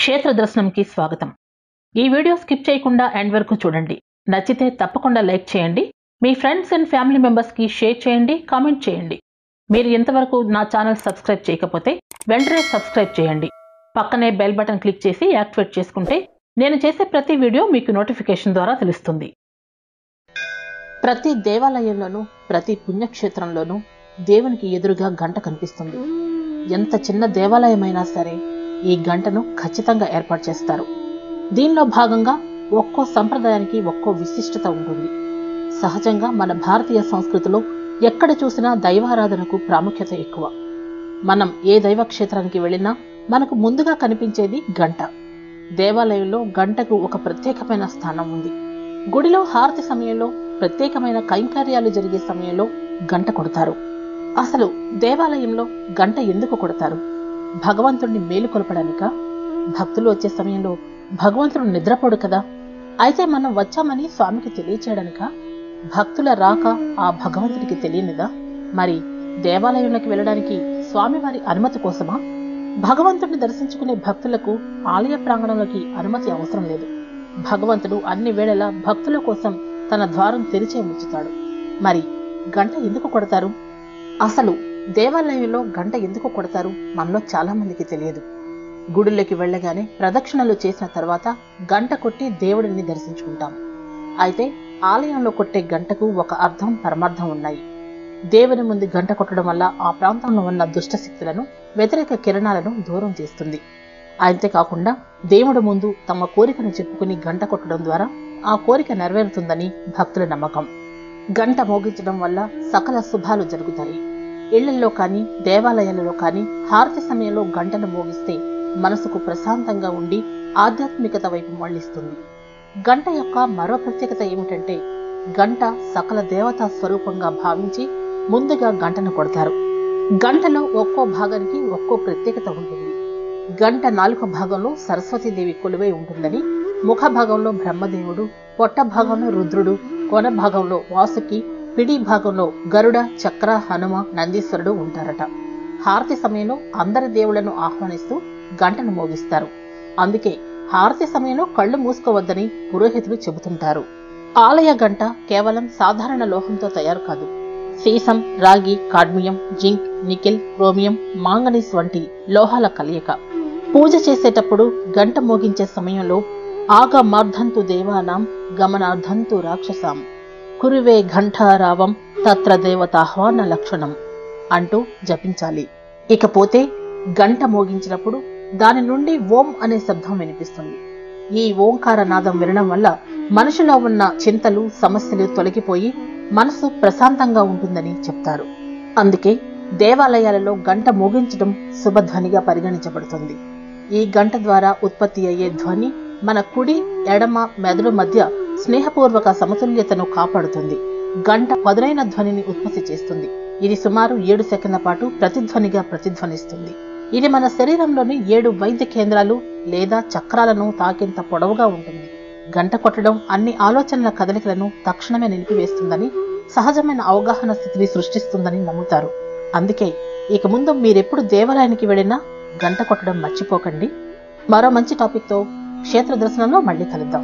క్షేత్ర దర్శనంకి స్వాగతం. ఈ వీడియో స్కిప్ చేయకుండా ఎండ్ వరకు చూడండి. నచ్చితే తప్పకుండా లైక్ చేయండి. మీ ఫ్రెండ్స్ అండ్ ఫ్యామిలీ మెంబర్స్కి షేర్ చేయండి, కామెంట్ చేయండి. మీరు ఇంతవరకు నా ఛానల్ సబ్స్క్రైబ్ చేయకపోతే వెంటనే సబ్స్క్రైబ్ చేయండి. పక్కనే బెల్ బటన్ క్లిక్ చేసి యాక్టివేట్ చేసుకుంటే నేను చేసే ప్రతి వీడియో మీకు నోటిఫికేషన్ ద్వారా తెలుస్తుంది. ప్రతి దేవాలయంలోనూ ప్రతి పుణ్యక్షేత్రంలోనూ దేవునికి ఎదురుగా గంట కనిపిస్తుంది. ఎంత చిన్న దేవాలయమైనా సరే ఈ గంటను ఖచ్చితంగా ఏర్పాటు చేస్తారు. దీనిలో భాగంగా ఒక్కో సంప్రదాయానికి ఒక్కో విశిష్టత ఉంటుంది. సహజంగా మన భారతీయ సంస్కృతిలో ఎక్కడ చూసినా దైవారాధనకు ప్రాముఖ్యత ఎక్కువ. మనం ఏ దైవ క్షేత్రానికి వెళ్ళినా మనకు ముందుగా కనిపించేది గంట. దేవాలయంలో గంటకు ఒక ప్రత్యేకమైన స్థానం ఉంది. గుడిలో హారతి సమయంలో, ప్రత్యేకమైన కైంకర్యాలు జరిగే సమయంలో గంట కొడతారు. అసలు దేవాలయంలో గంట ఎందుకు కొడతారు? భగవంతుడిని మేలుకొల్పడానిక? భక్తులు వచ్చే సమయంలో భగవంతుడు నిద్రపోడు కదా. అయితే మనం వచ్చామని స్వామికి తెలియచేయడానిక? భక్తుల రాక ఆ భగవంతుడికి తెలియనిదా? మరి దేవాలయంలోకి వెళ్ళడానికి స్వామివారి అనుమతి కోసమా? భగవంతుడిని దర్శించుకునే భక్తులకు ఆలయ ప్రాంగణంలోకి అనుమతి అవసరం లేదు. భగవంతుడు అన్ని వేళలా భక్తుల కోసం తన ద్వారం తెరిచే ఉంచుతాడు. మరి గంట ఎందుకు కొడతారు? అసలు దేవాలయంలో గంట ఎందుకు కొడతారు మనలో చాలా మందికి తెలియదు. గుడిలోకి వెళ్ళగానే ప్రదక్షిణలు చేసిన తర్వాత గంట కొట్టి దేవుడిని దర్శించుకుంటాం. అయితే ఆలయంలో కొట్టే గంటకు ఒక అర్థం, పరమార్థం ఉన్నాయి. దేవుని ముందు గంట కొట్టడం వల్ల ఆ ప్రాంతంలో ఉన్న దుష్ట శక్తులను, వ్యతిరేక కిరణాలను దూరం చేస్తుంది. అంతేకాకుండా దేవుడి ముందు తమ కోరికను చెప్పుకుని గంట కొట్టడం ద్వారా ఆ కోరిక నెరవేరుతుందని భక్తుల నమ్మకం. గంట మోగించడం వల్ల సకల శుభాలు జరుగుతాయి. ఇళ్లలో కానీ దేవాలయాలలో కానీ హారతి సమయంలో గంటను మోగిస్తే మనసుకు ప్రశాంతంగా ఉండి ఆధ్యాత్మికత వైపు మళ్లిస్తుంది. గంట యొక్క మరో ప్రత్యేకత ఏమిటంటే గంట సకల దేవతా స్వరూపంగా భావించి ముందుగా గంటను కొడతారు. గంటలో ఒక్కో భాగానికి ఒక్కో ప్రత్యేకత ఉంటుంది. గంట నాలుక భాగంలో సరస్వతీదేవి కొలువై ఉంటుందని, ముఖ భాగంలో బ్రహ్మదేవుడు, పొట్ట భాగంలో రుద్రుడు, కొన భాగంలో వాసుకి, పిడి భాగంలో గరుడ, చక్ర, హనుమ, నందీశ్వరుడు ఉంటారట. హారతి సమయంలో అందరి దేవుళ్లను ఆహ్వానిస్తూ గంటను మోగిస్తారు. అందుకే హారతి సమయంలో కళ్ళు మూసుకోవద్దని పురోహితులు చెబుతుంటారు. ఆలయ గంట కేవలం సాధారణ లోహంతో తయారు కాదు. సీసం, రాగి, cadmium, zinc, nickel, chromium, manganese వంటి లోహాల కలయిక. పూజ చేసేటప్పుడు గంట మోగించే సమయంలో ఆగమార్థంతు దేవానాం గమనార్థంతు రాక్షసాం కురువే ఘంటారావం తత్ర దేవతాహ్వాన లక్షణం అంటూ జపించాలి. ఇకపోతే గంట మోగించినప్పుడు దాని నుండి ఓం అనే శబ్దం వినిపిస్తుంది. ఈ ఓంకార నాదం వినడం వల్ల మనుషులో ఉన్న చింతలు, సమస్యలు తొలగిపోయి మనసు ప్రశాంతంగా ఉంటుందని చెప్తారు. అందుకే దేవాలయాలలో గంట మోగించడం శుభధ్వనిగా పరిగణించబడుతుంది. ఈ గంట ద్వారా ఉత్పత్తి అయ్యే ధ్వని మన కుడి, ఎడమ మెదడు మధ్య స్నేహపూర్వక సమతుల్యతను కాపాడుతుంది. గంట పదునైన ధ్వనిని ఉత్పత్తి చేస్తుంది. ఇది సుమారు 7 సెకండ్ల పాటు ప్రతిధ్వనిగా ప్రతిధ్వనిస్తుంది. ఇది మన శరీరంలోని 7 వైద్య కేంద్రాలు లేదా చక్రాలను తాకేంత పొడవుగా ఉంటుంది. గంట కొట్టడం అన్ని ఆలోచనల కదలికలను తక్షణమే నిలిపివేస్తుందని, సహజమైన అవగాహన స్థితిని సృష్టిస్తుందని నమ్ముతారు. అందుకే ఇక ముందు మీరెప్పుడు దేవాలయానికి వెళ్ళినా గంట కొట్టడం మర్చిపోకండి. మరో మంచి టాపిక్తో క్షేత్ర దర్శనంలో మళ్ళీ కలుద్దాం.